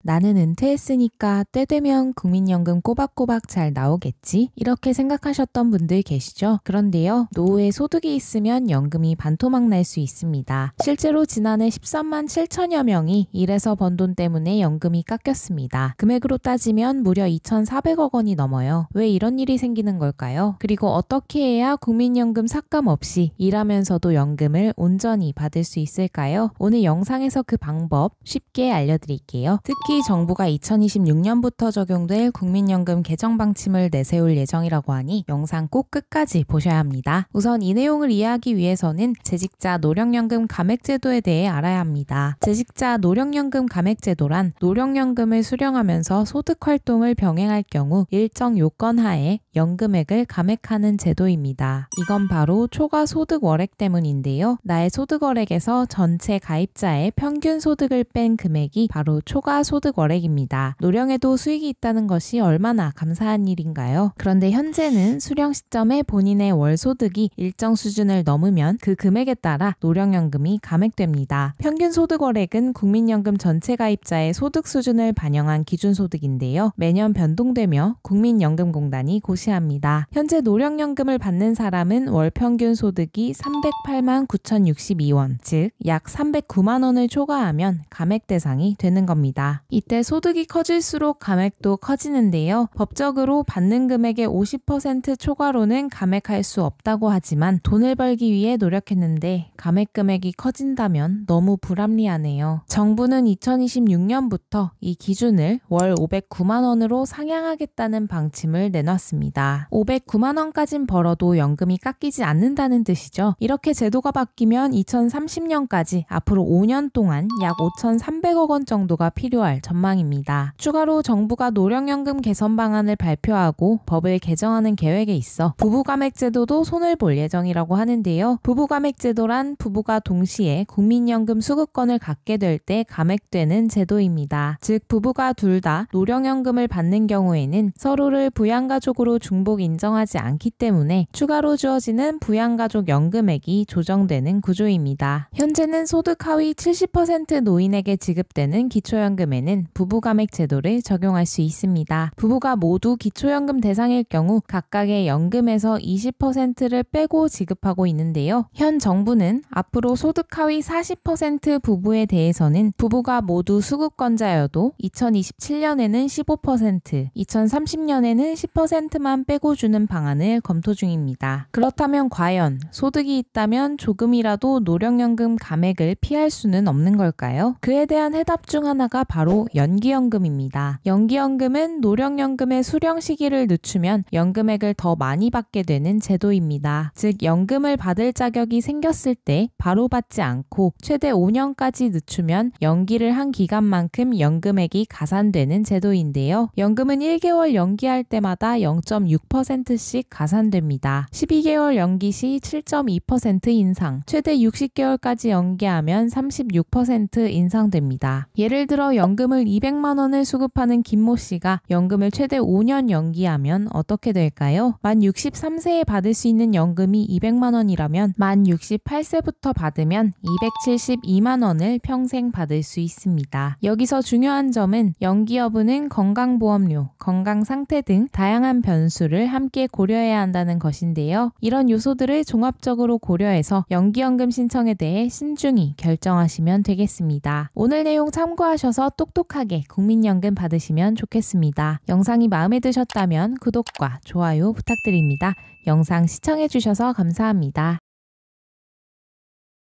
나는 은퇴했으니까 때 되면 국민연금 꼬박꼬박 잘 나오겠지? 이렇게 생각하셨던 분들 계시죠? 그런데요, 노후에 소득이 있으면 연금이 반토막 날 수 있습니다. 실제로 지난해 13만 7천여 명이 일해서 번 돈 때문에 연금이 깎였습니다. 금액으로 따지면 무려 2,400억 원이 넘어요. 왜 이런 일이 생기는 걸까요? 그리고 어떻게 해야 국민연금 삭감 없이 일하면서도 연금을 온전히 받을 수 있을까요? 오늘 영상에서 그 방법 쉽게 알려드릴게요. 특히 정부가 2026년부터 적용될 국민연금 개정 방침을 내세울 예정이라고 하니 영상 꼭 끝까지 보셔야 합니다. 우선 이 내용을 이해하기 위해서는 재직자 노령연금 감액제도에 대해 알아야 합니다. 재직자 노령연금 감액제도란 노령연금을 수령하면서 소득활동을 병행할 경우 일정 요건 하에 연금액을 감액하는 제도입니다. 이건 바로 초과소득 월액 때문인데요. 나의 소득월액에서 전체 가입자의 평균 소득을 뺀 금액이 바로 초과소득 월액입니다. 노령에도 수익이 있다는 것이 얼마나 감사한 일인가요? 그런데 현재는 수령 시점에 본인의 월소득이 일정 수준을 넘으면 그 금액에 따라 노령연금이 감액됩니다. 평균 소득 월액은 국민연금 전체 가입자의 소득 수준을 반영한 기준소득인데요. 매년 변동되며 국민연금공단이 고시합니다. 현재 노령연금을 받는 사람은 월 평균 소득이 308만 9,062원, 즉 약 309만 원을 초과하면 감액 대상이 되는 겁니다. 이때 소득이 커질수록 감액도 커지는데요. 법적으로 받는 금액의 50% 초과로는 감액할 수 없다고 하지만 돈을 벌기 위해 노력했는데 감액 금액이 커진다면 너무 불합리하네요. 정부는 2026년부터 이 기준을 월 509만 원으로 상향하겠다는 방침을 내놨습니다. 509만 원까진 벌어도 연금이 깎이지 않는다는 뜻이죠. 이렇게 제도가 바뀌면 2030년까지 앞으로 5년 동안 약 5,300억 원 정도가 필요할 전망입니다. 추가로 정부가 노령연금 개선 방안을 발표하고 법을 개정하는 계획에 있어 부부감액제도도 손을 볼 예정이라고 하는데요. 부부감액제도란 부부가 동시에 국민연금 수급권을 갖게 될 때 감액되는 제도입니다. 즉 부부가 둘 다 노령연금을 받는 경우에는 서로를 부양가족으로 중복 인정하지 않기 때문에 추가로 주어지는 부양가족 연금액이 조정되는 구조입니다. 현재는 소득 하위 70% 노인에게 지급되는 기초연금에는 부부감액 제도를 적용할 수 있습니다. 부부가 모두 기초연금 대상일 경우 각각의 연금에서 20%를 빼고 지급하고 있는데요. 현 정부는 앞으로 소득 하위 40% 부부에 대해서는 부부가 모두 수급권자여도 2027년에는 15%, 2030년에는 10%만 빼고 주는 방안을 검토 중입니다. 그렇다면 과연 소득이 있다면 조금이라도 노령연금 감액을 피할 수는 없는 걸까요? 그에 대한 해답 중 하나가 바로 연기연금입니다. 연기연금은 노령연금의 수령 시기를 늦추면 연금액을 더 많이 받게 되는 제도입니다. 즉 연금을 받을 자격이 생겼을 때 바로 받지 않고 최대 5년까지 늦추면 연기를 한 기간만큼 연금액이 가산되는 제도인데요. 연금은 1개월 연기할 때마다 0.6%씩 가산됩니다. 12개월 연기 시 7.2% 인상, 최대 60개월까지 연기하면 36% 인상됩니다. 예를 들어 연금을 200만 원을 수급하는 김모 씨가 연금을 최대 5년 연기하면 어떻게 될까요? 만 63세에 받을 수 있는 연금이 200만 원이라면 만 68세부터 받으면 272만 원을 평생 받을 수 있습니다. 여기서 중요한 점은 연기 여부는 건강보험료, 건강상태 등 다양한 변수를 함께 고려해야 한다는 것인데요. 이런 요소들을 종합적으로 고려해서 연기연금 신청에 대해 신중히 결정하시면 되겠습니다. 오늘 내용 참고하셔서 똑똑하게 국민연금 받으시면 좋겠습니다. 영상이 마음에 드셨다면 구독과 좋아요 부탁드립니다. 영상 시청해주셔서 감사합니다.